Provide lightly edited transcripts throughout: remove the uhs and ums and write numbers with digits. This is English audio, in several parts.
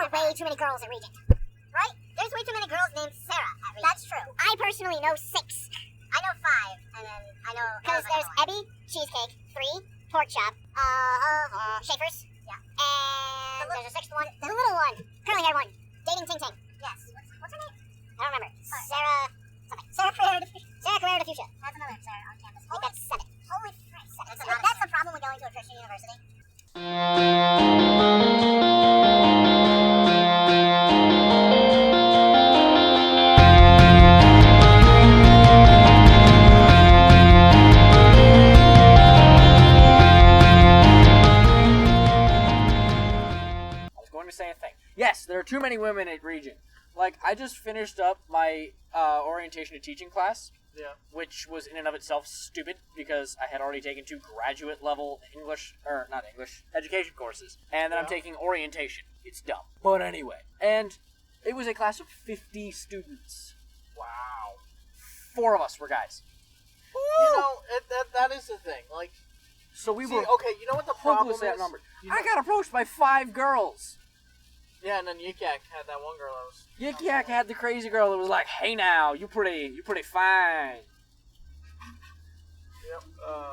know way too many girls at Regent. Right? There's way too many girls named Sarah at Regent. That's true. I personally know 6. I know 5, and then I know... Because there's Ebby, Cheesecake, 3, Pork Chop, Schaefer's, yeah, and there's a 6th one, the little one, curly hair one, Dating Ting Ting. Yes. What's her name? I don't remember. Sarah... something. Sarah Carrera de Fuchsia. That's another Sarah on campus. I think that's 7. Holy frick. That's the problem with going to a Christian university. Yes, there are too many women at Regent. Like, I just finished up my orientation to teaching class, which was in and of itself stupid because I had already taken 2 graduate-level education courses, and then I'm taking orientation. It's dumb. But anyway, and it was a class of 50 students. Wow. 4 of us were guys. You know, that is the thing. Like, so we were okay, you know what the problem is? Outnumbered. I got approached by 5 girls. Yeah, and then Yik Yak had that one girl that was... Yik Yak had the crazy girl that was like, "Hey now, you pretty fine." Yep.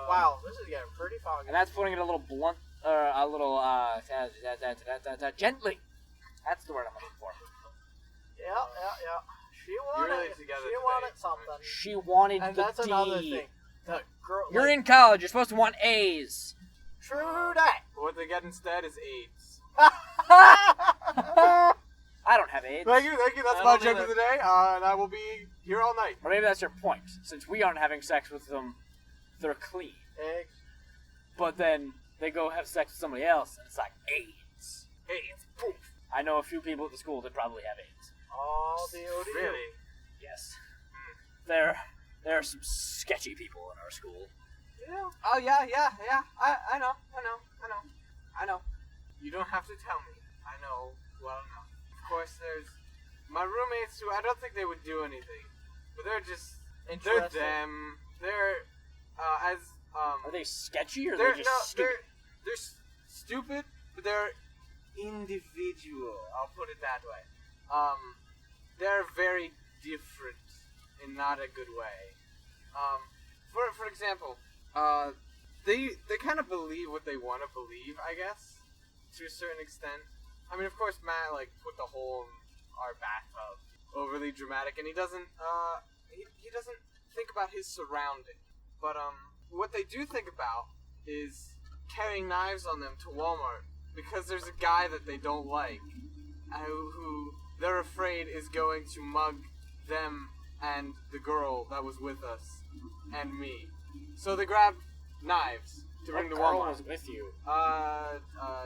Wow, this is getting pretty foggy. And that's putting it a little blunt, gently. That's the word I'm looking for. Yeah. She wanted something. She wanted and the that's D. another thing. The girl, You're in college. You're supposed to want A's. True that. What they get instead is AIDS. I don't have AIDS. Thank you. That's my joke of the day, and I will be here all night. Or maybe that's your point. Since we aren't having sex with them, they're clean. Eggs. But then they go have sex with somebody else, and it's like AIDS. AIDS. Poof. I know a few people at the school that probably have AIDS. All the ODU. Really? Yes. There are some sketchy people in our school. Yeah. Oh yeah. I know. You don't have to tell me. I know well enough. Of course, there's my roommates who I don't think they would do anything, but they're just they're them. They're Are they sketchy or they're they just stupid? They're stupid, but they're individual. I'll put it that way. They're very different in not a good way. For example, they kind of believe what they want to believe, I guess, to a certain extent. I mean, of course, Matt put the hole in our bathtub, overly dramatic, and he doesn't think about his surrounding. But what they do think about is carrying knives on them to Walmart because there's a guy that they don't like, who they're afraid is going to mug them and the girl that was with us and me. So they grabbed knives to bring to Walmart. What girl was with you?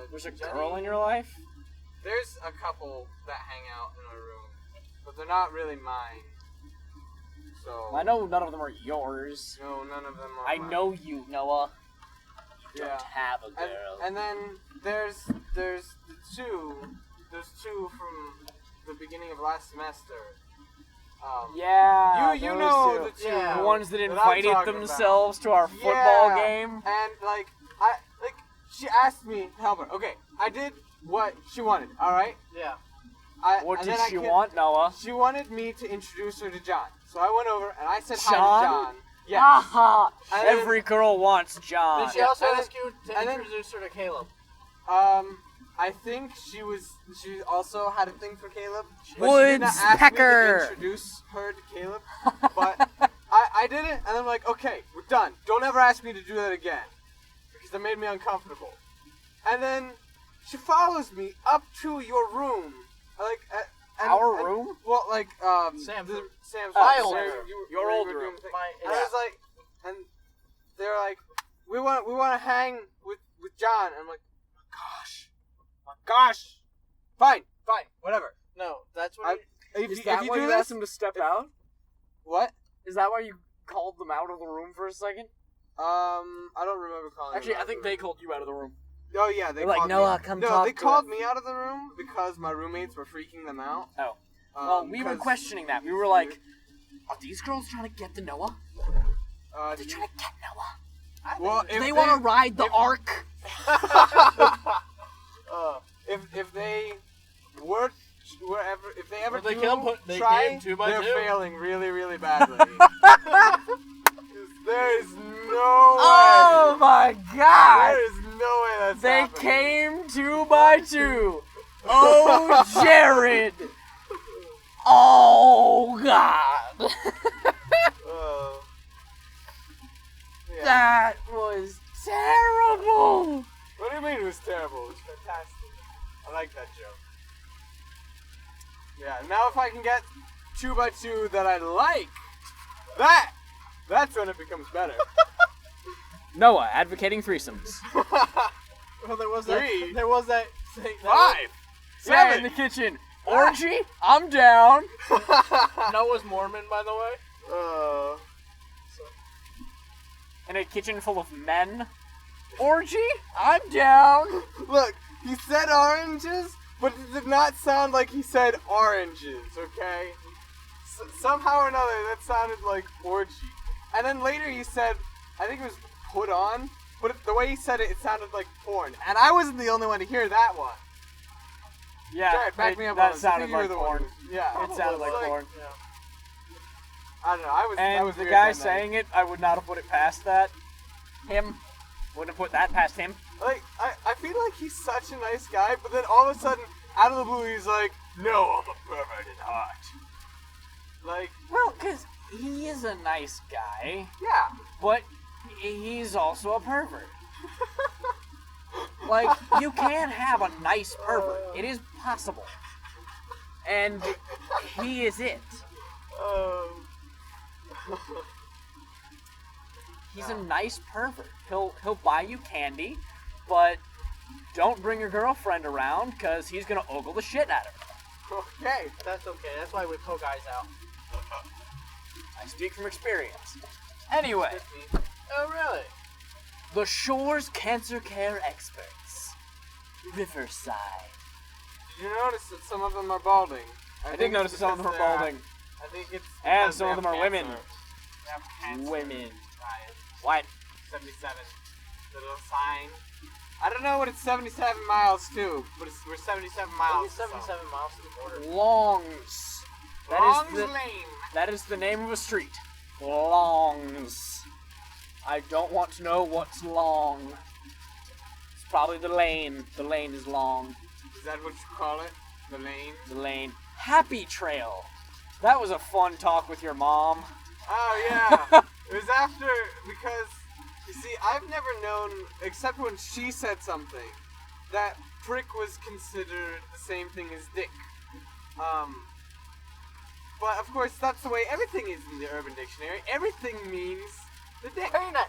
There's a Jenny. girl in your life? There's a couple that hang out in our room, but they're not really mine. So I know none of them are yours. No, none of them are I mine. know you, Noah. You Yeah. don't have a girl. And then there's the two. There's 2 from the beginning of last semester. Yeah, you those know two. the 2. Yeah. The ones that I'm invited talking themselves to our football game. And she asked me to help her. Okay, I did what she wanted. All right. Yeah. What did she want, Noah? She wanted me to introduce her to John. So I went over and I said hi John? to John. Yes. Aha! And then- Every girl wants John. Did she also and ask you to and then- introduce her to Caleb? I think she also had a thing for Caleb. But Woods she did not ask Pecker. me to introduce her to Caleb. But I did it, and I'm like, okay, we're done. Don't ever ask me to do that again. Because that made me uncomfortable. And then she follows me up to your room. Our room? Well, Sam's Sam's my room. old Where room. you Your were old doing room. things. My- And I was like, and they're like, we want to hang with John. And I'm like, my gosh, fine, whatever. No, that's what. Is that why you asked him to step out? What? Is that why you called them out of the room for a second? I don't remember calling. Actually, them I out think of the they room. called you out of the room. Oh yeah, they They're like, called Noah, me. come No, talk they to called us. me out of the room because my roommates were freaking them out. Oh. Well, we were because- questioning that. We were like, are these girls trying to get to Noah? Are they trying to get Noah? Well, Do they want to ride the Ark? if they were ever They do kill 'em, they try, came 2 by they're 2. failing really, really badly. There is no Oh my way. god! There is no way that's They happening. came 2 by 2. Oh, Jared! Oh god! Uh, yeah. That was terrible! What do you mean it was terrible? It was fantastic. I like that joke. Yeah, now if I can get 2 by 2 that I like, that's when it becomes better. Noah, advocating threesomes. Well, there was 3. There was that thing. 5. Yeah, 7. in the kitchen. Orgy? I'm down. Noah's Mormon, by the way. In a kitchen full of men. Orgy? I'm down. Look, he said oranges, but it did not sound like he said oranges, okay? Somehow or another, that sounded like orgy. And then later he said, I think it was put on, but the way he said it, it sounded like porn. And I wasn't the only one to hear that one. Yeah, Jared, back me up on that this. sounded I think you were like the one porn. who- Yeah. It sounded like porn. Yeah. I don't know, I And was the weird guy that night. saying it, I would not have put it past that. Him. Wouldn't have put that past him. Like, I feel like he's such a nice guy, but then all of a sudden, out of the blue, he's like, no, I'm a pervert at heart. Like, Well, because he is a nice guy, yeah. but he's also a pervert. Like, you can have a nice pervert. It is possible. And he is it. He's a nice pervert. He'll buy you candy, but don't bring your girlfriend around because he's gonna ogle the shit out of her. Okay. That's okay. That's why we pull guys out. I speak from experience. Anyway, Oh, really? the Shore's Cancer Care Experts. Riverside. Did you notice that some of them are balding? I did notice that some of them are because balding. I think it's And because some they of them have are women. cancer. They have cancer. Women. Guys. What? 77. The little sign. I don't know what it's 77 miles to, but we're 77 miles. 77 miles to the border. Longs. Long's the, Lane. that is the name of a street. Longs. I don't want to know what's long. It's probably the lane. The lane is long. Is that what you call it? The lane? The lane. Happy Trail. That was a fun talk with your mom. Oh, yeah. It was after, because, you see, I've never known, except when she said something, that prick was considered the same thing as dick. But, of course, that's the way everything is in the Urban Dictionary. Everything means the dick. Penis.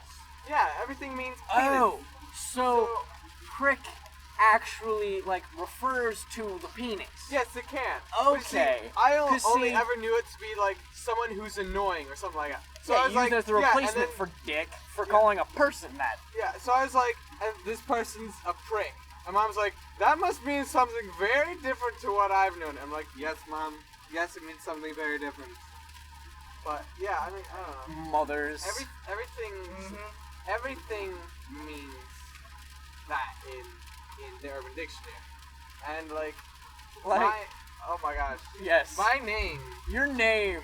Yeah, everything means penis. Oh, so prick actually, like, refers to the penis. Yes, it can. Okay. But see, I 'Cause only see- ever knew it to be, like, someone who's annoying or something like that. So Yeah, I was use like, it as the yeah, and replacement then- for dick for calling a person that. Yeah, so I was like, and this person's a prick. And Mom's like, that must mean something very different to what I've known. I'm like, yes, Mom. Yes, it means something very different. But, yeah, I mean, I don't know. Mothers. Everything means that in the Urban Dictionary. And, like oh my gosh. Yes. My name. Your name.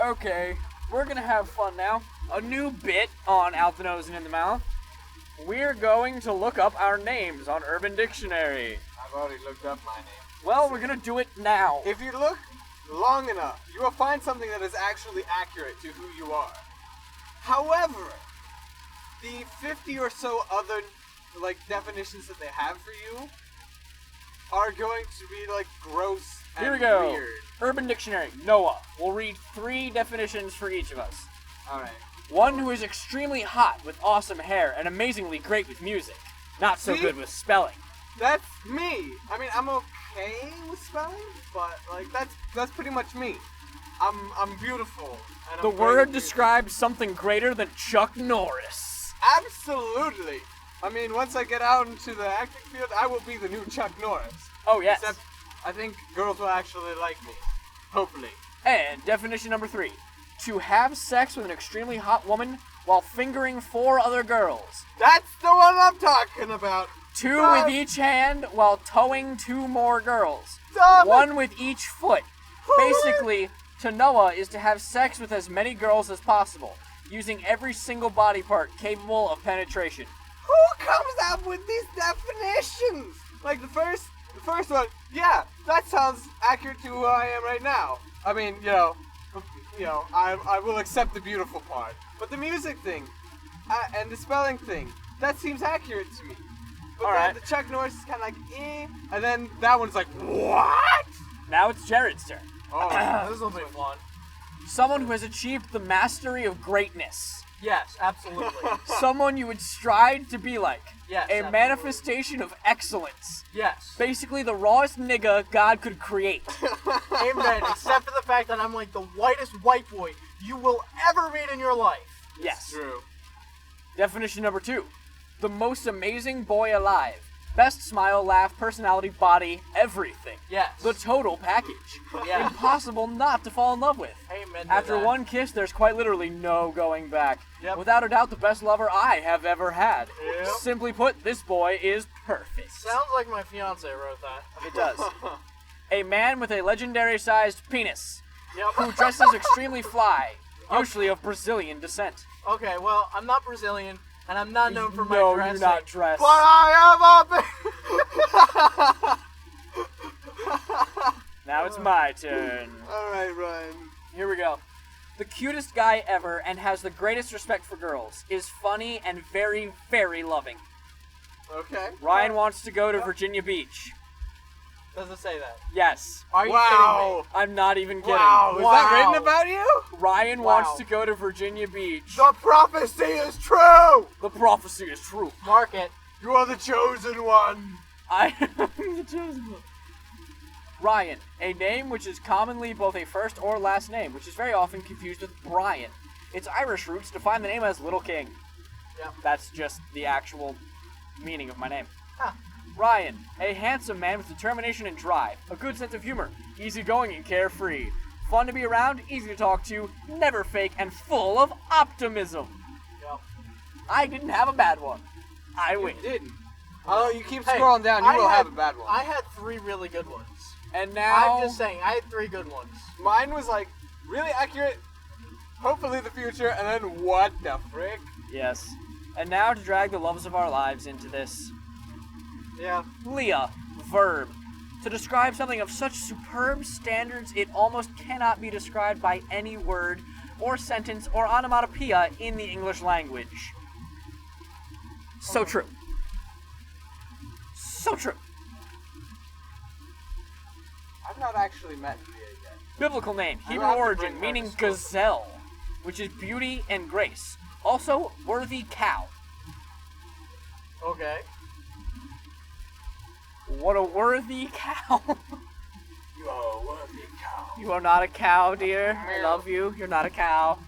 Okay, we're gonna have fun now. A new bit on Out the Nose and In the Mouth. We're going to look up our names on Urban Dictionary. I've already looked up my name. Well, we're gonna do it now. If you look long enough, you will find something that is actually accurate to who you are. However, the 50 or so other, like, definitions that they have for you are going to be, like, gross and Here we go. weird. Urban Dictionary. Noah. We'll read 3 definitions for each of us. Alright. One who is extremely hot with awesome hair and amazingly great with music. Not so See? good with spelling. That's me. I mean, I'm okay with spelling, but, like, that's pretty much me. I'm beautiful. And The I'm word very describes something greater than Chuck Norris. Absolutely. I mean, once I get out into the acting field, I will be the new Chuck Norris. Oh, yes. Except, I think girls will actually like me. Hopefully. And definition number 3. To have sex with an extremely hot woman while fingering 4 other girls. That's the one I'm talking about. 2 with each hand while towing 2 more girls. Stop it. 1 with each foot Basically, to Noah is to have sex with as many girls as possible, using every single body part capable of penetration. Who comes up with these definitions? Like the first one, yeah, that sounds accurate to who I am right now. I mean, I will accept the beautiful part, but the music thing and the spelling thing, that seems accurate to me. But All then right. the Chuck Norris is kind of like, and then that one's like, what? Now it's Jared's turn. Oh, this will be fun. Someone who has achieved the mastery of greatness. Yes, absolutely. Someone you would strive to be like. Yes, A absolutely. manifestation of excellence. Yes. Basically the rawest nigga God could create. Amen. Except for the fact that I'm like the whitest white boy you will ever meet in your life. Yes. True. Definition number 2. The most amazing boy alive. Best smile, laugh, personality, body, everything. Yes. The total package. Yeah. Impossible not to fall in love with. Amen. to After that. one kiss, there's quite literally no going back. Yep. Without a doubt, the best lover I have ever had. Yep. Simply put, this boy is perfect. Sounds like my fiance wrote that. It does. A man with a legendary-sized penis, Yep. who dresses extremely fly, usually of Brazilian descent. Okay, well, I'm not Brazilian, and I'm not known for my No, dressing. you're not dressed. But I am Now it's my turn. All right, Ryan. Here we go. The cutest guy ever and has the greatest respect for girls, is funny and very, very loving. Okay. Ryan wants to go to Virginia Beach. Does it say that? Yes. Are you Wow. I'm not even kidding. Wow. Is that Wow. written about you? Ryan Wow. wants to go to Virginia Beach. The prophecy is true. The prophecy is true. kidding me? Mark it. You are the chosen one. I am the chosen one. Ryan, a name which is commonly both a first or last name, which is very often confused with Brian. Its Irish roots define the name as Little King. Yep. That's just the actual meaning of my name. Huh. Ryan, a handsome man with determination and drive, a good sense of humor, easygoing and carefree, fun to be around, easy to talk to, never fake, and full of optimism. Yep. I didn't have a bad one. I win. You didn't. Oh, you keep Hey, scrolling down. You I will had- have a bad one. I had 3 really good ones. And now I'm just saying, I had 3 good ones. Mine was like really accurate. Hopefully the future, and then what the frick? Yes. And now to drag the loves of our lives into this. Yeah. Leah, verb. To describe something of such superb standards it almost cannot be described by any word or sentence or onomatopoeia in the English language. So true. So true. I've not actually met Leah yet. Biblical name, I Hebrew have to origin, bring her meaning to school. gazelle, which is beauty and grace. Also, worthy cow. Okay. What a worthy cow. You are a worthy cow. You are not a cow, dear. I love you. You're not a cow.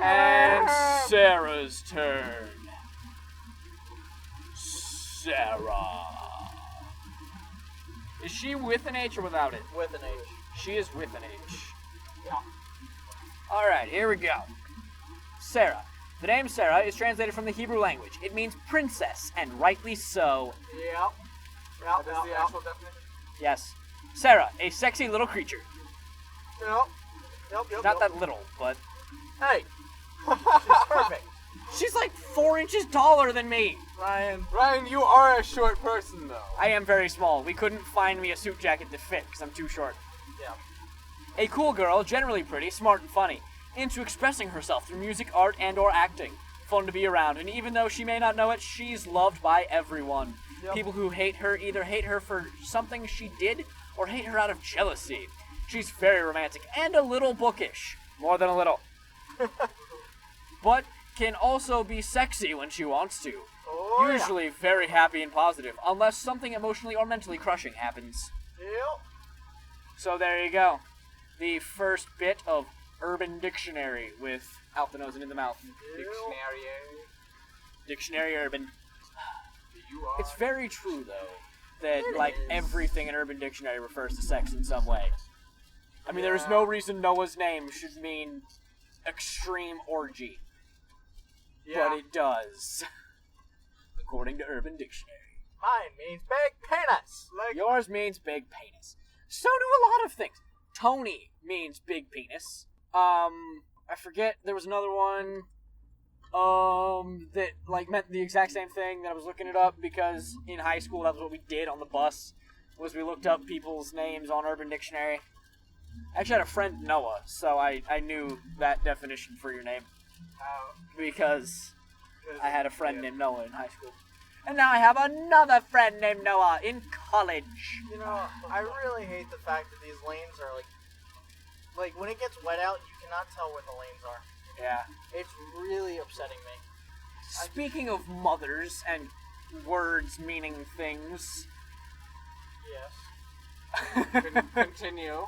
And Sarah's turn. Sarah. Is she with an H or without it? With an H. She is with an H. Yeah. Alright, here we go. Sarah. The name Sarah is translated from the Hebrew language. It means princess, and rightly so. Yep. That is the actual definition. Yes. Sarah, a sexy little creature. Yep. Not that little, but Hey. She's perfect. she's like 4 inches taller than me. Ryan. Ryan, you are a short person though. I am very small. We couldn't find me a suit jacket to fit because I'm too short. Yeah. A cool girl, generally pretty, smart and funny, into expressing herself through music, art, and or acting. Fun to be around, and even though she may not know it, she's loved by everyone. Yep. People who hate her either hate her for something she did or hate her out of jealousy. She's very romantic and a little bookish. More than a little. But can also be sexy when she wants to. Oh, yeah. Usually very happy and positive, unless something emotionally or mentally crushing happens. Yep. So there you go. The first bit of Urban Dictionary with out the nose and in the mouth. Dictionary. Dictionary Urban. You are. It's very true though that It like is. everything in Urban Dictionary refers to sex in some way. I mean, there is no reason Noah's name should mean extreme orgy, Yeah. but it does, according to Urban Dictionary. Mine means big penis. Like, Yours means big penis. So do a lot of things. Tony means big penis. I forget, there was another one, that, like, meant the exact same thing, that I was looking it up, because in high school, that was what we did on the bus, was we looked up people's names on Urban Dictionary. I actually had a friend, Noah, so I knew that definition for your name, because I had a friend named Noah in high school. And now I have another friend named Noah in college. You know, I really hate the fact that these lanes are like when it gets wet out, you cannot tell where the lanes are. Yeah. It's really upsetting me. Speaking of mothers and words meaning things. Yes. Continue.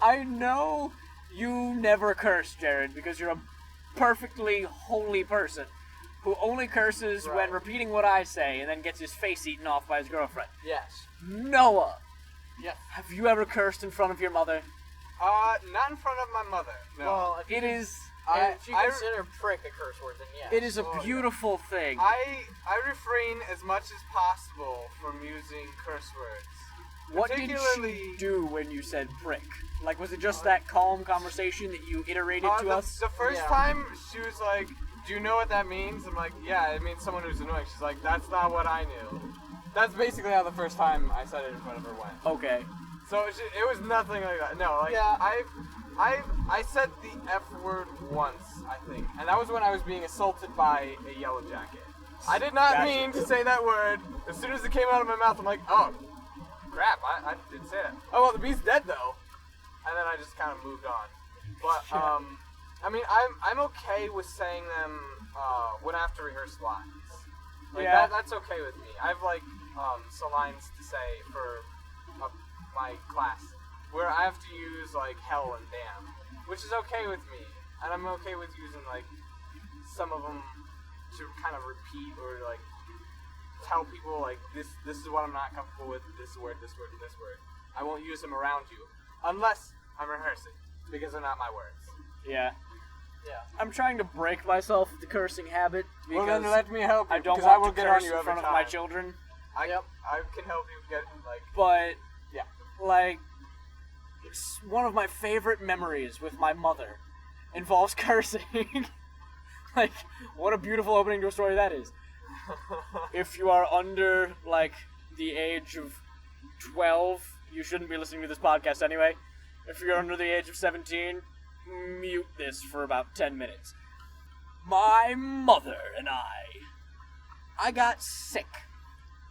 I know you never curse, Jared, because you're a perfectly holy person who only curses when repeating what I say and then gets his face eaten off by his girlfriend. Yes. Noah, Yes. have you ever cursed in front of your mother? Not in front of my mother. No. Well, if It is you consider prick a curse word, then yes. it is a beautiful thing. I refrain as much as possible from using curse words. What did Particularly, she do when you said prick? Like, was it just that calm conversation that you iterated to us? The first Yeah. time, she was like, do you know what that means? I'm like, yeah, it means someone who's annoying. She's like, that's not what I knew. That's basically how the first time I said it in front of her went. Okay. So it was nothing like that. No, like, Yeah. I said the F word once, I think. And that was when I was being assaulted by a yellow jacket. I did not Gotcha. mean to say that word. As soon as it came out of my mouth, I'm like, oh, crap, I didn't say that. Oh, well, the bee's dead, though. And then I just kind of moved on. But, I mean, I'm okay with saying them when I have to rehearse lines. Like, Yeah. that's okay with me. I have, like, some lines to say for my class where I have to use, like, hell and damn, which is okay with me. And I'm okay with using, like, some of them to kind of repeat or, like, tell people, like, this is what I'm not comfortable with, this word, this word, and this word. I won't use them around you unless I'm rehearsing, because they're not my words. Yeah. Yeah. I'm trying to break myself of the cursing habit because Well, then let me help you, I don't because I want will to get curse on you in every front time. of my children. I can help you get, like, But, yeah. like, one of my favorite memories with my mother involves cursing. Like, what a beautiful opening to a story that is. If you are under, like, the age of 12, you shouldn't be listening to this podcast anyway. If you're under the age of 17, mute this for about 10 minutes. My mother and I got sick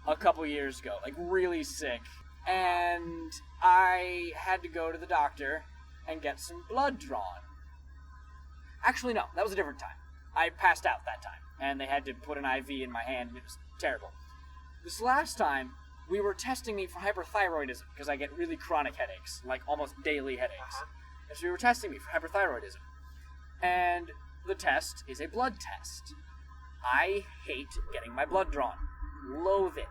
a couple years ago, like really sick. And I had to go to the doctor and get some blood drawn. Actually, no, that was a different time. I passed out that time, and they had to put an IV in my hand, and it was terrible. This last time, we were testing me for hyperthyroidism, because I get really chronic headaches, like almost daily headaches. And so we were testing me for hyperthyroidism. And the test is a blood test. I hate getting my blood drawn. Loathe it.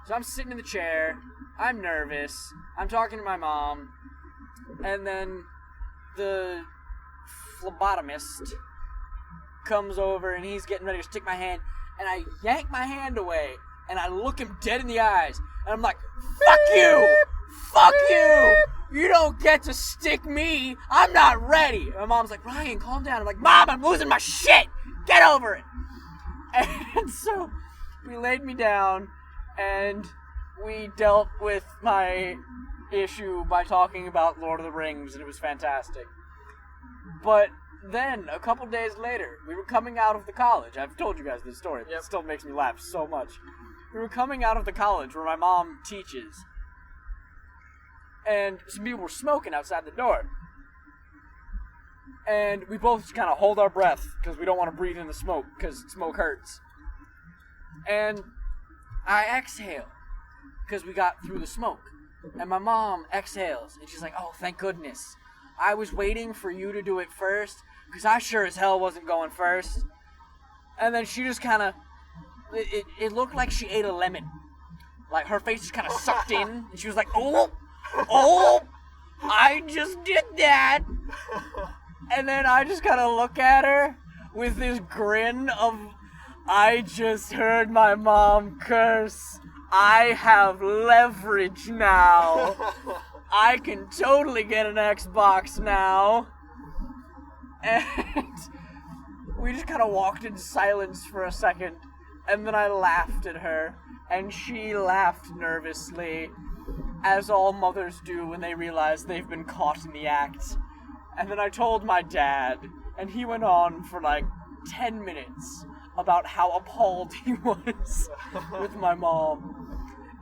So I'm sitting in the chair, I'm nervous, I'm talking to my mom, and then the phlebotomist comes over and he's getting ready to stick my hand, and I yank my hand away, and I look him dead in the eyes, and I'm like, fuck you! Fuck you! You don't get to stick me! I'm not ready! And my mom's like, Ryan, calm down. I'm like, Mom, I'm losing my shit! Get over it! And so we laid me down, and we dealt with my issue by talking about Lord of the Rings, and it was fantastic. But then, a couple days later, we were coming out of the college. I've told you guys this story, but it still makes me laugh so much. We were coming out of the college where my mom teaches, and some people were smoking outside the door. And we both just kind of hold our breath because we don't want to breathe in the smoke because smoke hurts. And I exhale because we got through the smoke. And my mom exhales, and she's like, oh, thank goodness. I was waiting for you to do it first because I sure as hell wasn't going first. And then she just kind of, it looked like she ate a lemon. Like her face just kind of sucked in, and she was like, oh, I just did that. And then I just kind of look at her with this grin of, I just heard my mom curse. I have leverage now. I can totally get an Xbox now. And we just kind of walked in silence for a second, and then I laughed at her, and she laughed nervously, as all mothers do when they realize they've been caught in the act. And then I told my dad, and he went on for like 10 minutes about how appalled he was with my mom.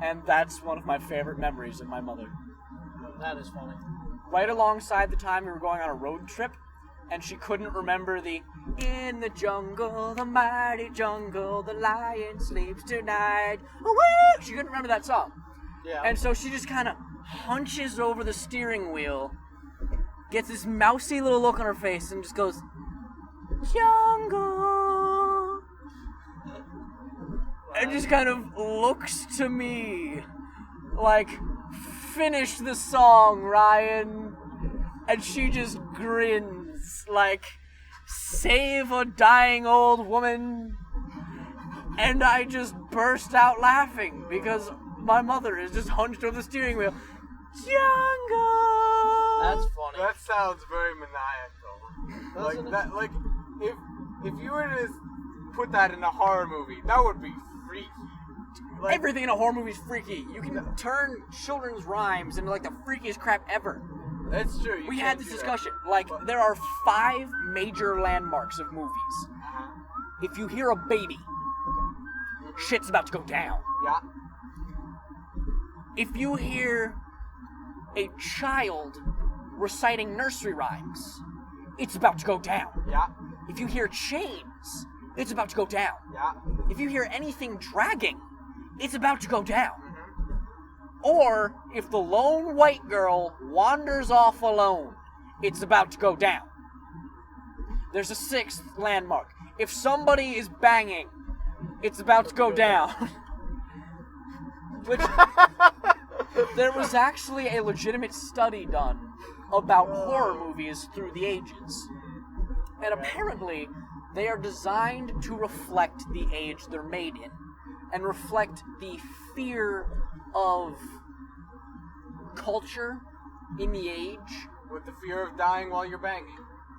And that's one of my favorite memories of my mother. That is funny. Right alongside the time we were going on a road trip, and she couldn't remember the "In the jungle, the mighty jungle, the lion sleeps tonight." Woo! She couldn't remember that song. Yeah. And so she just kind of hunches over the steering wheel, gets this mousy little look on her face, and just goes, "Jungle." And just kind of looks to me like, "Finish the song, Ryan." And she just grins like, "Save a dying old woman." And I just burst out laughing because my mother is just hunched over the steering wheel. Jungle. That's funny. That sounds very maniacal. Doesn't Like it? that, like if you were to put that in a horror movie, that would be freaky. Like, Everything in a horror movie is freaky. You can turn children's rhymes into like the freakiest crap ever. that's true. You We can't had this do that. discussion. Like, there are 5 major landmarks of movies. Uh-huh. If you hear a baby, shit's about to go down. Yeah. If you hear a child reciting nursery rhymes, it's about to go down. Yeah. If you hear chains, it's about to go down. Yeah. If you hear anything dragging, it's about to go down. Mm-hmm. Or if the lone white girl wanders off alone, it's about to go down. There's a 6th landmark. If somebody is banging, it's about to go down. Which, there was actually a legitimate study done about horror movies through the ages. And apparently, they are designed to reflect the age they're made in, and reflect the fear of culture in the age. With the fear of dying while you're banging.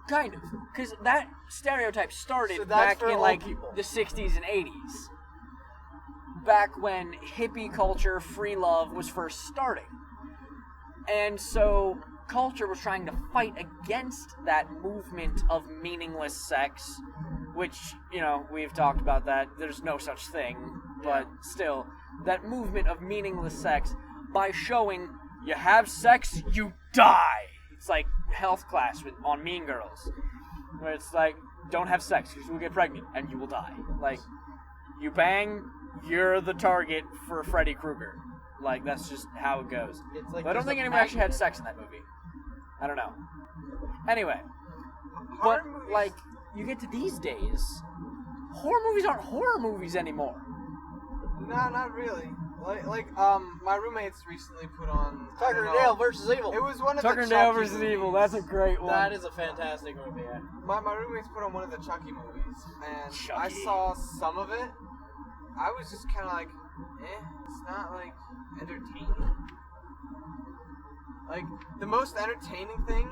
Kind of. Because that stereotype started So that's back for in old like people. the 60s and 80s. Back when hippie culture, free love was first starting. And so culture was trying to fight against that movement of meaningless sex, which, you know, we've talked about that. There's no such thing. But still, that movement of meaningless sex by showing you have sex, you die. It's like health class on Mean Girls, where it's like, don't have sex because you will get pregnant and you will die. Like, you bang, you're the target for Freddy Krueger. Like, that's just how it goes. It's like But I don't there's think a anyone actually had magnet. sex in that movie. I don't know. Anyway, Horror but movies- like, you get to these days, horror movies aren't horror movies anymore. No, not really. My roommates recently put on I Tucker don't and Dale know, versus Evil. It was one of Tucker the and Dale Chucky versus movies. Evil, that's a great one. That is a fantastic movie. Yeah. My roommates put on one of the Chucky movies, and I Chucky. saw some of it. I was just kind of like, it's not like entertaining. Like the most entertaining thing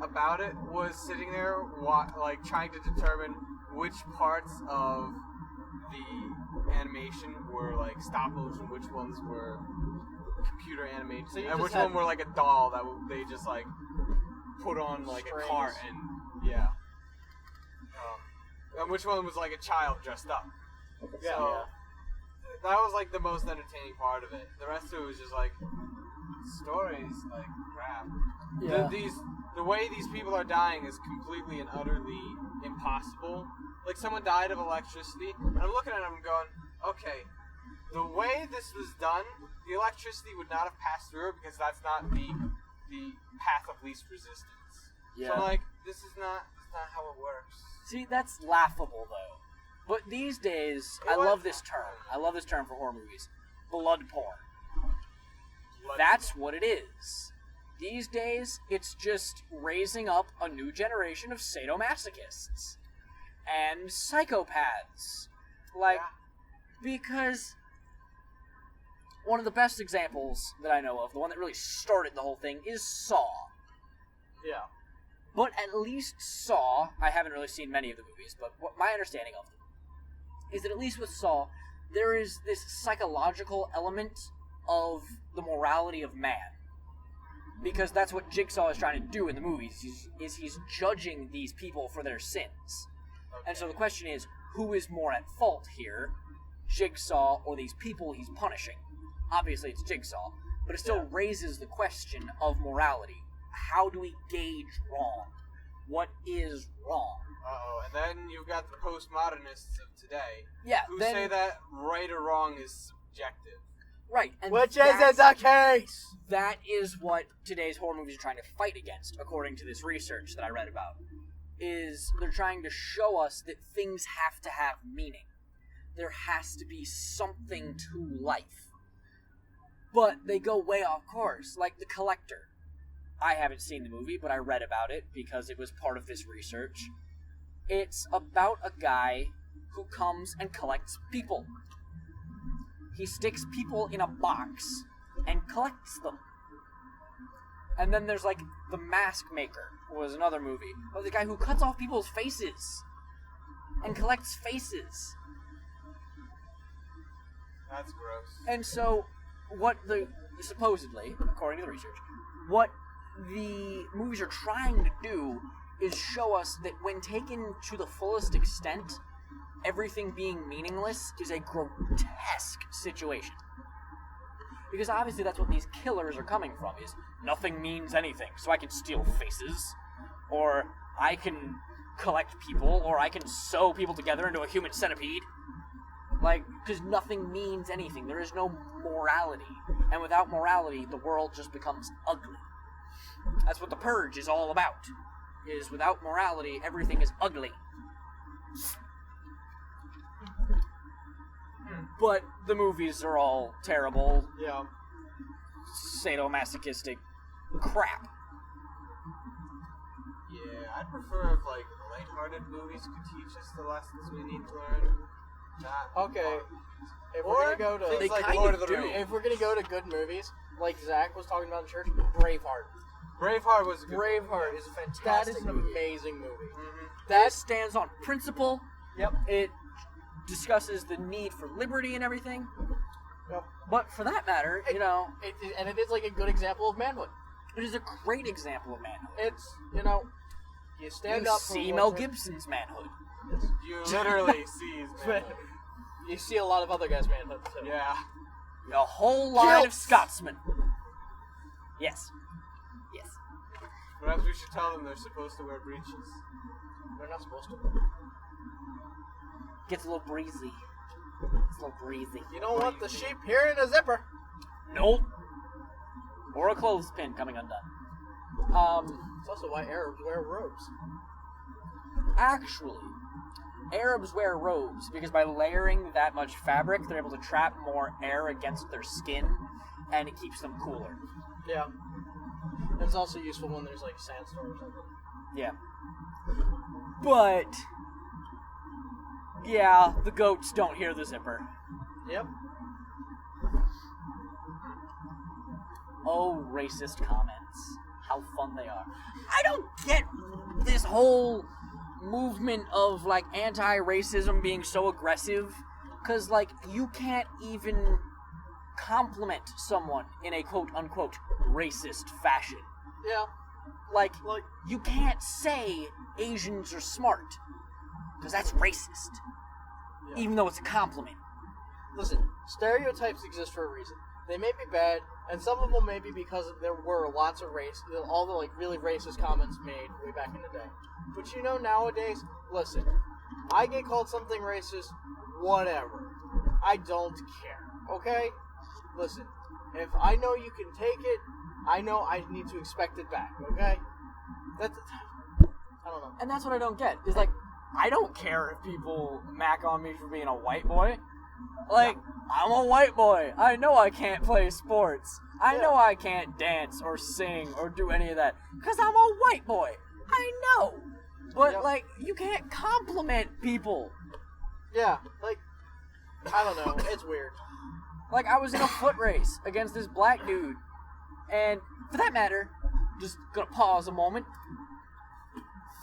about it was sitting there, like trying to determine which parts of the animation were like stop motion, which ones were computer animated, So you and just which had- one were like a doll that they just like put on like Strings. a cart and yeah. And which one was like a child dressed up. Yeah, So, yeah. that was like the most entertaining part of it. The rest of it was just like stories, like crap. Yeah. The way these people are dying is completely and utterly impossible. Like someone died of electricity, and I'm looking at them going, okay, the way this was done, the electricity would not have passed through it because that's not the path of least resistance. Yeah. So I'm like, that's not how it works. See, that's laughable, though. But these days, I love this term. I love this term for horror movies. Blood porn. That's what it is. These days, it's just raising up a new generation of sadomasochists. And psychopaths. Like, Yeah. because one of the best examples that I know of, the one that really started the whole thing, is Saw. Yeah. But at least Saw, I haven't really seen many of the movies, but what my understanding of them is that at least with Saw, there is this psychological element of the morality of man. Because that's what Jigsaw is trying to do in the movies, he's judging these people for their sins. Okay. And so the question is, who is more at fault here? Jigsaw or these people he's punishing? Obviously it's Jigsaw, but it still raises the question of morality. How do we gauge wrong? What is wrong? Uh-oh, and then you've got the postmodernists of today, who then, say that right or wrong is subjective. Right, and Which isn't the case! that is what today's horror movies are trying to fight against, according to this research that I read about. Is they're trying to show us that things have to have meaning. There has to be something to life. But they go way off course, like The Collector. I haven't seen the movie, but I read about it because it was part of this research. It's about a guy who comes and collects people. He sticks people in a box and collects them. And then there's like The Mask Maker was another movie. Of the guy who cuts off people's faces and collects faces. That's gross. And so, supposedly, according to the research, what the movies are trying to do is show us that when taken to the fullest extent, everything being meaningless is a grotesque situation. Because obviously that's what these killers are coming from, is nothing means anything, so I can steal faces, or I can collect people, or I can sew people together into a human centipede. Like, because nothing means anything. There is no morality. And without morality, the world just becomes ugly. That's what The Purge is all about. Is without morality, everything is ugly. But the movies are all terrible, Yeah. sadomasochistic crap. Yeah, I'd prefer if, like, lighthearted movies could teach us the lessons we need to learn. Not Okay. If we're Or gonna go to things They like kind Lord of of the do. Rings. if we're gonna go to good movies, like Zach was talking about in church, Braveheart. Braveheart was a good. Braveheart is a That fantastic is an movie. amazing movie. That stands on principle. Yep. It discusses the need for liberty and everything. Yep. But for that matter, And it is like a good example of manhood. it is a great example of manhood. It's you stand You up. For see what's Mel right. Gibson's manhood. You literally see his man. You see a lot of other guys' manhood too. Yeah. A whole line of Kilts. Scotsmen. Yes. Yes. Perhaps we should tell them they're supposed to wear breeches. They're not supposed to. Gets a little breezy. It's a little breezy. You don't want the sheep hearing a zipper. Nope. Or a clothespin coming undone. It's also why Arabs wear robes. Actually, Arabs wear robes because by layering that much fabric, they're able to trap more air against their skin, and it keeps them cooler. Yeah. It's also useful when there's like sandstorm or something. Yeah. But, yeah, the goats don't hear the zipper. Yep. Oh, racist comments. How fun they are. I don't get this whole movement of, like, anti-racism being so aggressive. Because, like, you can't even compliment someone in a quote-unquote racist fashion. Yeah. Like, Like you can't say Asians are smart. Because that's racist. Yeah. Even though it's a compliment. listen, stereotypes exist for a reason. They may be bad, and some of them may be because there were lots of all the like really racist comments made way back in the day. But nowadays, listen, I get called something racist, whatever. I don't care, okay? Listen, if I know you can take it, I know I need to expect it back, okay? That's, I don't know. And that's what I don't get. Is like, I don't care if people mac on me for being a white boy. Like, I'm a white boy. I know I can't play sports. I know I can't dance or sing or do any of that. Because I'm a white boy. I know. But, like, you can't compliment people. Yeah, like, I don't know, it's weird. Like, I was in a foot race against this black dude. And, for that matter, just gonna pause a moment.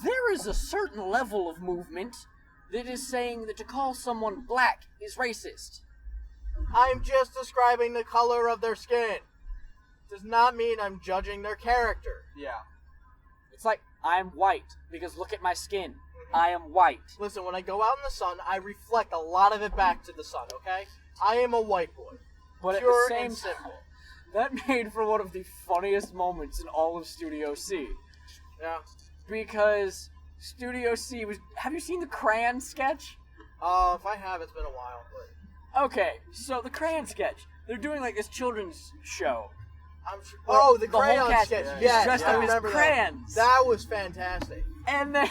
There is a certain level of movement that is saying that to call someone black is racist. I'm just describing the color of their skin. Does not mean I'm judging their character. Yeah. It's like, I'm white, because look at my skin. I am white. Listen, when I go out in the sun, I reflect a lot of it back to the sun, okay? I am a white boy. But Pure at the same and simple. time, that made for one of the funniest moments in all of Studio C. Yeah. Because Studio C was... Have you seen the Crayon sketch? If I have, it's been a while, but... Okay, so the Crayon sketch. They're doing like this children's show. I'm sure... Oh, the whole crayon cast sketch. is Yes, dressed I up as remember crayons. That was fantastic. And then...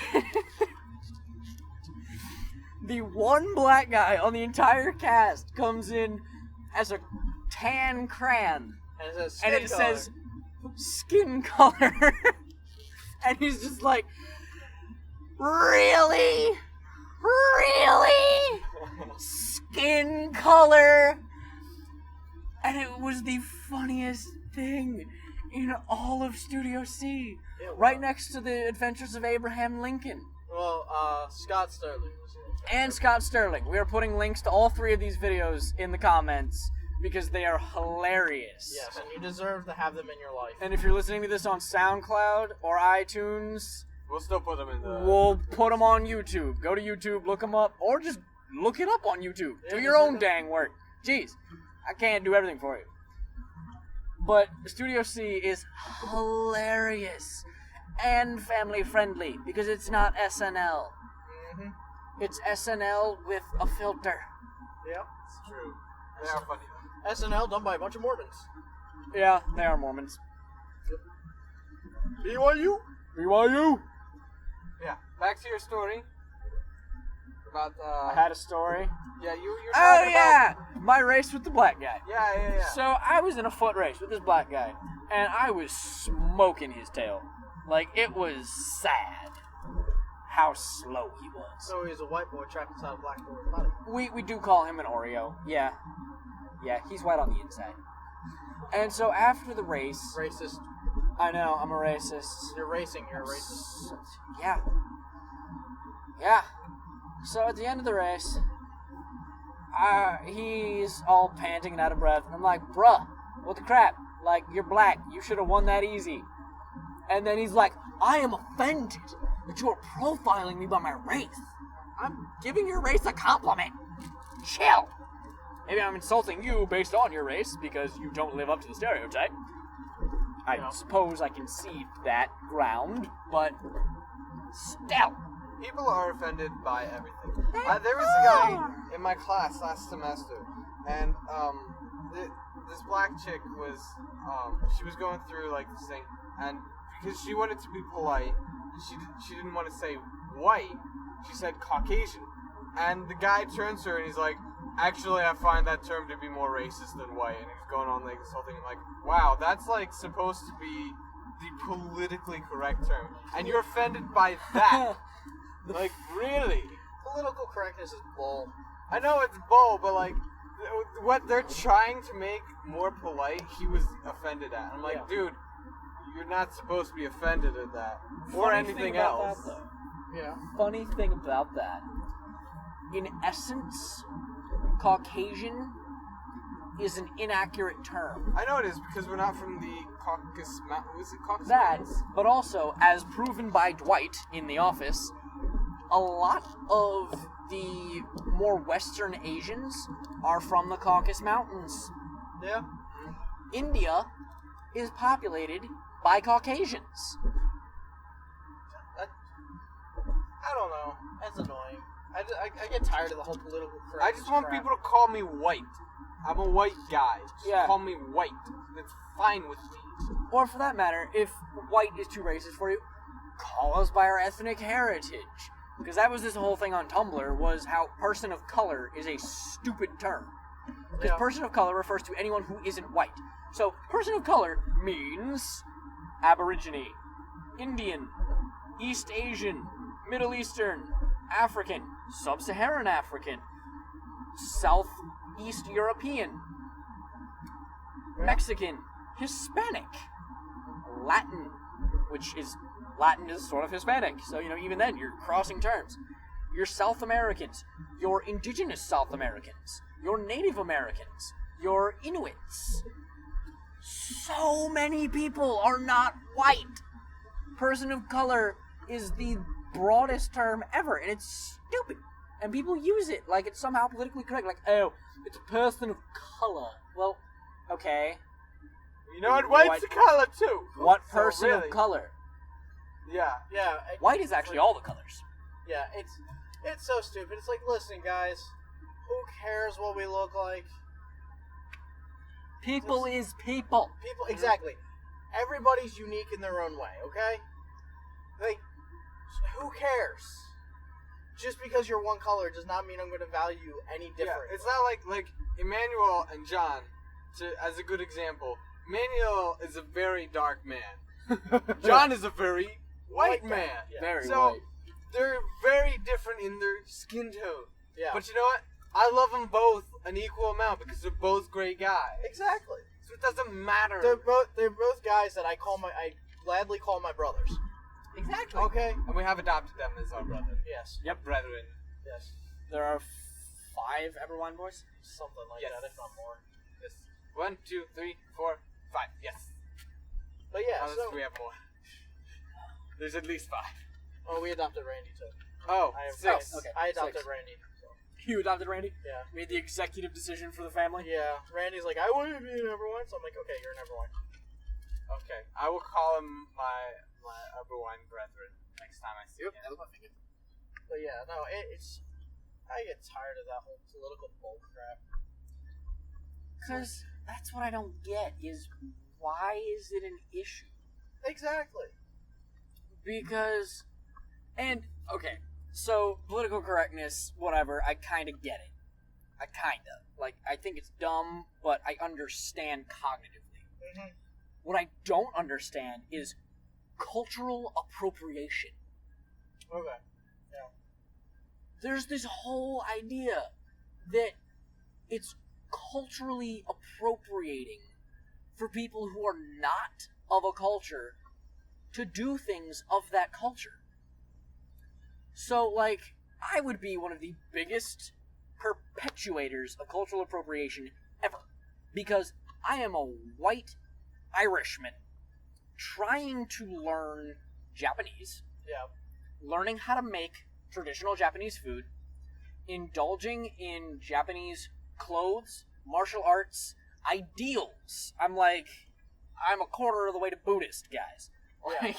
the one black guy on the entire cast comes in as a tan crayon. And it says skin color. And he's just like, really? Really? Skin color? And it was the funniest thing in all of Studio C. Right next to the Adventures of Abraham Lincoln. Well, Scott Sterling was in it. And Scott Sterling. We are putting links to all 3 of these videos in the comments because they are hilarious. Yes, and you deserve to have them in your life. And if you're listening to this on SoundCloud or iTunes, We'll still put them in the... we'll put them on YouTube. Go to YouTube, look them up, or just look it up on YouTube. Yeah, Do your own dang work. Jeez, I can't do everything for you. But Studio C is hilarious and family friendly because it's not SNL. Mm-hmm. It's SNL with a filter. Yep. It's true. They are funny, though. SNL done by a bunch of Mormons. Yeah, they are Mormons. BYU? BYU! Yeah. Back to your story. About, I had a story. Yeah, you're Oh, talking yeah! My race with the black guy. Yeah. So I was in a foot race with this black guy, and I was smoking his tail. Like, it was sad how slow he was. So he's a white boy trapped inside a black boy's body. We do call him an Oreo. Yeah. Yeah, he's white on the inside. And so after the race... Racist. I know, I'm a racist. You're racing, you're a racist. Yeah. Yeah. So at the end of the race, he's all panting and out of breath. And I'm like, bruh, what the crap? Like, you're black. You should have won that easy. And then he's like, I am offended that you are profiling me by my race. I'm giving your race a compliment. Chill. Maybe I'm insulting you based on your race because you don't live up to the stereotype. I suppose I concede that ground, but still. People are offended by everything. There was a guy in my class last semester, and this black chick was she was going through like this thing, and because she wanted to be polite, she didn't want to say white, she said Caucasian, and the guy turns to her and he's like, actually, I find that term to be more racist than white, and he's going on like this whole thing. I'm like, wow, that's like supposed to be the politically correct term, and you're offended by that. Like, really? Political correctness is bull. I know it's bull, but like, what they're trying to make more polite, he was offended at. I'm like, dude, you're not supposed to be offended at that, or anything else. Yeah. Funny thing about that, in essence, Caucasian is an inaccurate term. I know it is because we're not from the Caucasus Mountains. Was it Caucasus That, Mountains? but also, as proven by Dwight in The Office, a lot of the more Western Asians are from the Caucasus Mountains. Yeah. India is populated by Caucasians. I don't know. That's annoying. I get tired of the whole political correctness. I just want crap. people to call me white. I'm a white guy. Just Yeah. call me white. That's fine with me. Or for that matter, if white is too racist for you, call us by our ethnic heritage. Because that was this whole thing on Tumblr, was how person of color is a stupid term. Because person of color refers to anyone who isn't white. So, person of color means Aborigine, Indian, East Asian, Middle Eastern, African, Sub-Saharan African, Southeast European, Mexican, Hispanic, Latin, which is Latin is sort of Hispanic. So, even then, you're crossing terms. Your South Americans, your indigenous South Americans, your Native Americans, your Inuits. So many people are not white. Person of color is the broadest term ever, and it's stupid. And people use it like it's somehow politically correct. Like, oh, it's a person of color. Well, okay. You know what? White's a color too. What So person really, of color? Yeah. Yeah. White is actually all the colors. Yeah, it's so stupid. It's like, listen, guys, who cares what we look like? People is people. People, exactly. Everybody's unique in their own way, okay? Like, who cares? Just because you're one color does not mean I'm going to value you any different. Yeah, it's not like Emmanuel and John, as a good example. Emmanuel is a very dark man. John is a very white man. Yeah. Very So white. they're very different in their skin tone. Yeah. But you know what? I love them both an equal amount because they're both great guys. Exactly. So it doesn't matter. They're both guys that I gladly call my brothers. Exactly. Okay? And we have adopted them as our brother. Yes. Yep. Brethren. Yes. There are 5 Everwine boys. Something like Yes. that, if not more. Yes. 1, 2, 3, 4, 5. Yes. But yeah, Unless we have more. There's at least 5. Oh, we adopted Randy too. Oh, I have 6. okay. I adopted 6. Randy. So. You adopted Randy? Yeah. Made the executive decision for the family? Yeah. Randy's like, I want to be an Everyone, so I'm like, okay, you're an Everyone. Okay. I will call him my Everwine brethren next time I see him. But yeah, no, it's. I get tired of that whole political bull crap. Because that's what I don't get is why is it an issue? Exactly. Because, and, okay, so political correctness, whatever, I kind of get it. Like, I think it's dumb, but I understand cognitively. Mm-hmm. What I don't understand is cultural appropriation. Okay. There's this whole idea that it's culturally appropriating for people who are not of a culture to do things of that culture. So, like, I would be one of the biggest perpetuators of cultural appropriation ever. Because I am a white Irishman trying to learn Japanese, Yeah. learning how to make traditional Japanese food, indulging in Japanese clothes, martial arts, ideals. I'm a quarter of the way to Buddhist, guys. Like,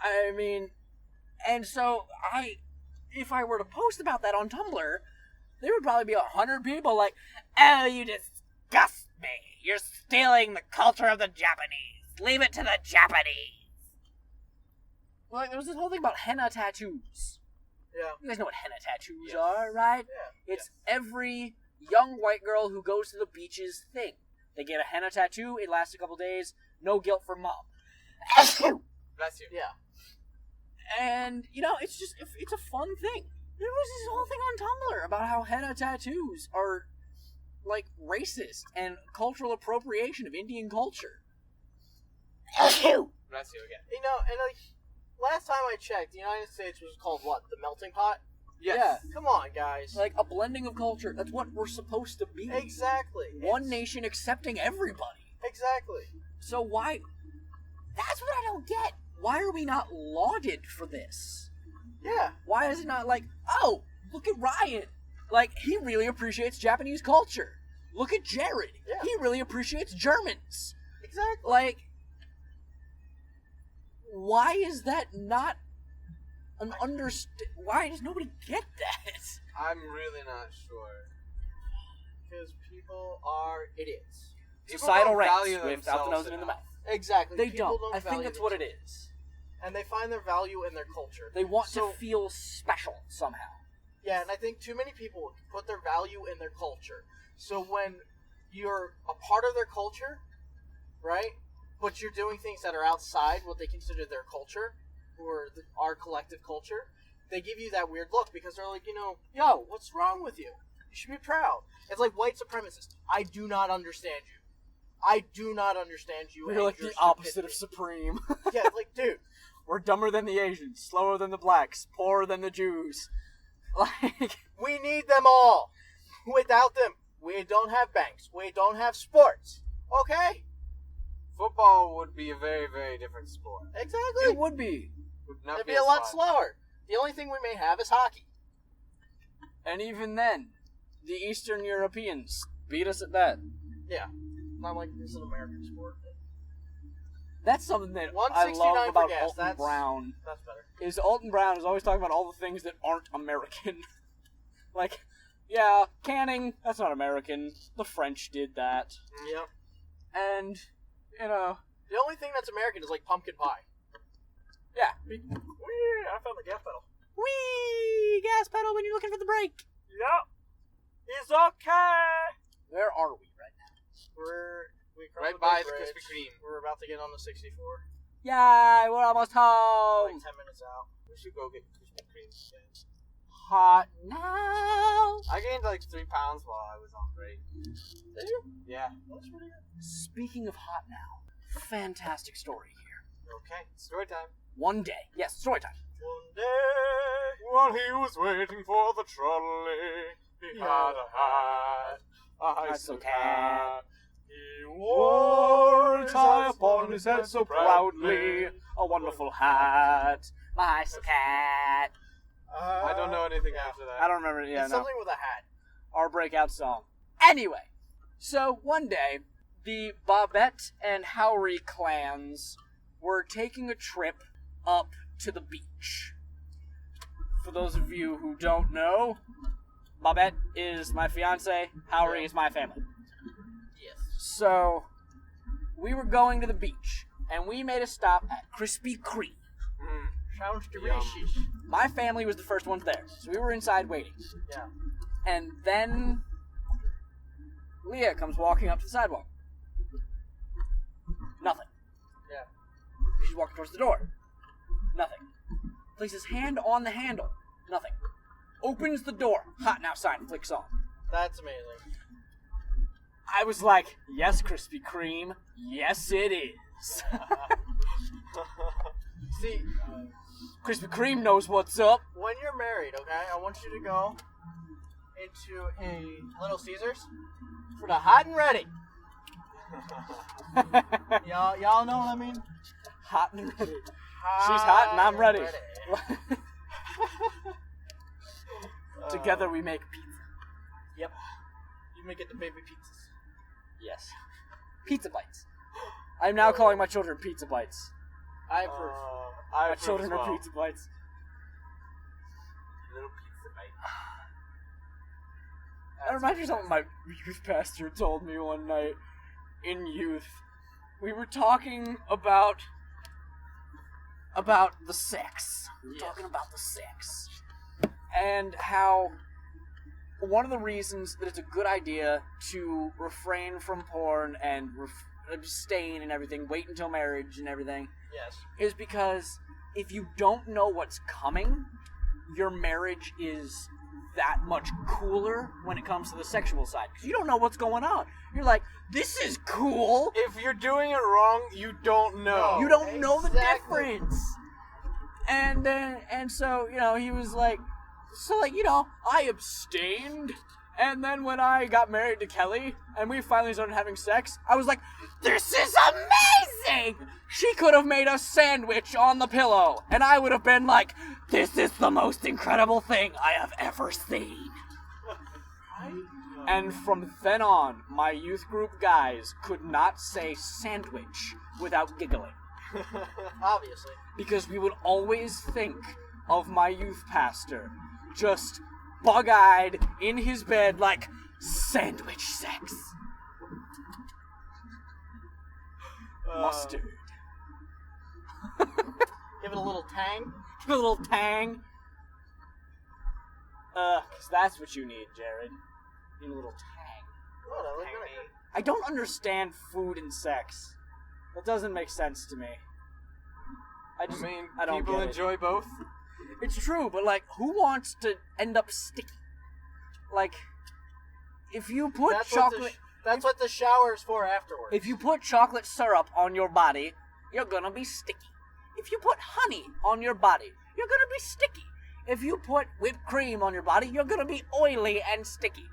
I mean, and so if I were to post about that on Tumblr, there would probably be 100 people like, oh, you disgust me. You're stealing the culture of the Japanese. Leave it to the Japanese. Well, like, there was this whole thing about henna tattoos. Yeah. You guys know what henna tattoos are, right? Yeah. It's every young white girl who goes to the beaches thing. They get a henna tattoo, it lasts a couple days, no guilt from mom. Bless you. Yeah. And, it's just, it's a fun thing. There was this whole thing on Tumblr about how henna tattoos are, like, racist and cultural appropriation of Indian culture. Bless you again. You know, and like, last time I checked, the United States was called what? The melting pot? Yes. Yeah. Come on, guys. Like, a blending of culture. That's what we're supposed to be. Exactly. One nation accepting everybody. Exactly. So why... That's what I don't get. Why are we not lauded for this? Yeah. Why is it not like, oh, look at Ryan. Like, he really appreciates Japanese culture. Look at Jared. Yeah. He really appreciates Germans. Exactly. Like, why is that not an why does nobody get that? I'm really not sure. Because people are idiots. People Societal don't rants value without the themselves nose in the enough. mouth. Exactly. They People don't. I think value that's what it themselves. is. And they find their value in their culture. They want So- to feel special somehow. Yeah, and I think too many people put their value in their culture. So when you're a part of their culture, right, but you're doing things that are outside what they consider their culture, or our collective culture, they give you that weird look because they're like, yo, what's wrong with you? You should be proud. It's like white supremacists. I do not understand you. I do not understand you. We're and like your the opposite of stupidity. supreme. Yeah, like, dude. We're dumber than the Asians, slower than the blacks, poorer than the Jews. Like, We need them all. Without them, we don't have banks. We don't have sports. Okay? Football would be a very, very different sport. Exactly. it would be. Would not It'd be be a as lot fun. slower. The only thing we may have is hockey. And even then, the Eastern Europeans beat us at that. Yeah. Not like this is an American sport. That's something that I 169 love for about gas, Alton that's- Brown. That's better. Is Alton Brown is always talking about all the things that aren't American. Like, yeah, canning, that's not American. The French did that. Yep. And, you know, The only thing that's American is like pumpkin pie. yeah. Whee! I found the gas pedal. Whee! Gas pedal when you're looking for the brake. Yep. It's okay. Where are we right now? We crossed Right the by big the bridge. Krispy Kreme. We're about to get on the 64. Yay, we're almost home. Like 10 minutes out. We should go get Krispy Kreme. Hot now. I gained like 3 pounds while I was on break. Did you? Yeah. That's pretty good. Speaking of hot now, fantastic story here. Okay. Story time. One day, yes, story time. One day. While he was waiting for the trolley, he had a hat. A high That's silk okay. hat. He wore Wore his eye upon his head so proudly. a wonderful hat, my cat. I don't know anything after that. I don't remember it. Yeah, It's no. something with a hat. Our breakout song. Anyway, so one day, the Bobette and Howry clans were taking a trip up to the beach. For those of you who don't know, Bobette is my fiance, Howry is my family. Yes. So, we were going to the beach, and we made a stop at Krispy Kreme. Sounds Yum. delicious. My family was the first ones there, so we were inside waiting. Yeah. And then Leah comes walking up to the sidewalk. Nothing. Yeah. She's walking towards the door. Nothing. Places hand on the handle. Nothing. Opens the door. Hot now sign flicks on. That's amazing. I was like, yes, Krispy Kreme. Yes, it is. See, Krispy Kreme knows what's up. when you're married, okay, I want you to go into a Little Caesars for the hot and ready. Y'all know what I mean? Hot and ready. She's hot and I'm ready. Together we make pizza. Yep. You make it the baby pizzas. Yes. Pizza bites. I'm now calling my children pizza bites. I approve. I My approve children as well. are pizza bites. Little pizza bite. That reminds me of something my youth pastor told me one night in youth. We were talking about the sex. We were Yes. talking about the sex. And how one of the reasons that it's a good idea to refrain from porn and abstain and everything, wait until marriage and everything, Yes. is because if you don't know what's coming, your marriage is that much cooler when it comes to the sexual side. Because you don't know what's going on. You're like, this is cool. If you're doing it wrong, you don't know. You don't know the Exactly. difference. And so, you know, he was like, so like, you know, I abstained. And then when I got married to Kelly and we finally started having sex, I was like, this is amazing! She could have made a sandwich on the pillow. And I would have been like, this is the most incredible thing I have ever seen. And from then on, my youth group guys could not say sandwich without giggling. Obviously. Because we would always think of my youth pastor just bug-eyed in his bed like, sandwich sex. Mustard. Give it a little tang. Give it a little tang. 'Cause that's what you need, Jared. You need a little tang. Whatever. Vinegar. I don't understand food and sex. That doesn't make sense to me. I mean, don't people get it. enjoy both. It's true, but like, who wants to end up sticky? Like, if you put chocolate, That's what the shower's for afterwards. If you put chocolate syrup on your body, you're gonna be sticky. If you put honey on your body, you're gonna be sticky. If you put whipped cream on your body, you're gonna be oily and sticky.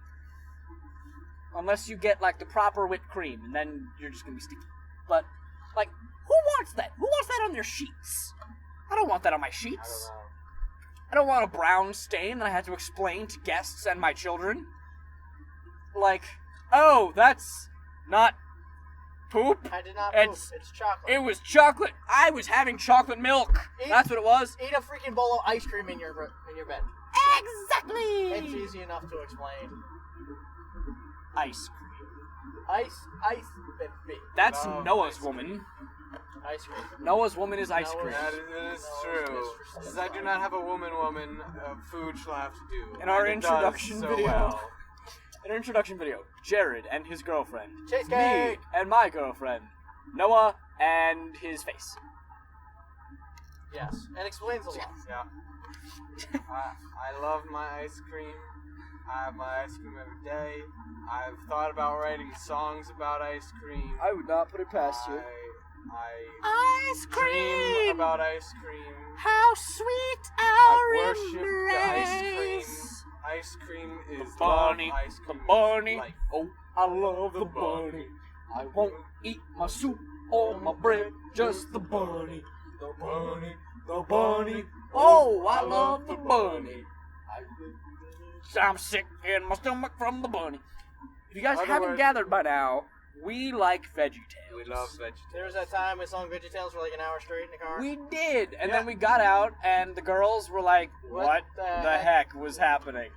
Unless you get, like, the proper whipped cream, and then you're just gonna be sticky. But, like, who wants that? Who wants that on their sheets? I don't want that on my sheets. I don't want a brown stain that I have to explain to guests and my children. Like, oh, that's not poop. I did not poop. It's chocolate. It was chocolate. I was having chocolate milk. That's what it was. Eat a freaking bowl of ice cream in your bed. Exactly. It's easy enough to explain. Ice cream. Ice, baby. That's No, Noah's ice cream. woman. Ice cream. Noah's woman is ice Noah's- cream. That is true. Since I do not have a woman, food shall have to do. In our And it does introduction so video. well. In our introduction video, Jared and his girlfriend. Chase Me cake. and my girlfriend. Noah and his face. Yes, and explains a lot. Yeah. I love my ice cream. I have my ice cream every day. I've thought about writing songs about ice cream. I would not put it past you. I Ice dream about ice cream. How sweet I our worship the ice cream. embrace. Ice cream is The bunny, love. Ice the cream is bunny. life. Oh, I love the bunny. I won't eat my soup or my bread, just the bunny. The bunny, the bunny. Oh, I love the bunny. I'm sick in my stomach from the bunny. If you guys Other haven't words- gathered by now, we like VeggieTales. We love vegetables. There was that time we sung VeggieTales for like an hour straight in the car. We did, and Yeah. then we got out, and the girls were like, "What the the heck was happening?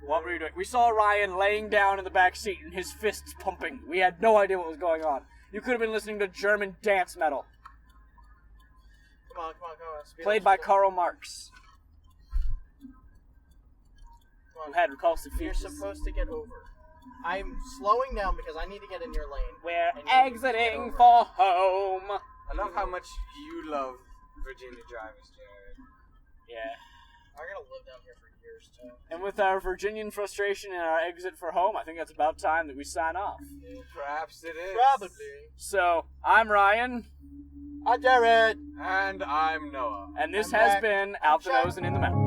What were you doing?" We saw Ryan laying down in the back seat and his fists pumping. We had no idea what was going on. You could have been listening to German dance metal, Come on. Speed played up, by speed up. Karl Marx, Come on. who had repulsive You're features. supposed to get over. I'm slowing down because I need to get in your lane. We're And you need to get exiting over. for home. I love how much you love Virginia drivers, Jared. Yeah. I'm gonna live down here for years too. And with our Virginian frustration and our exit for home, I think that's about time that we sign off. Perhaps it is. Probably. So, I'm Ryan, Hi, Jared. And I'm Noah. and this I'm has back. been Out the Shut- Nose and in the Mouth.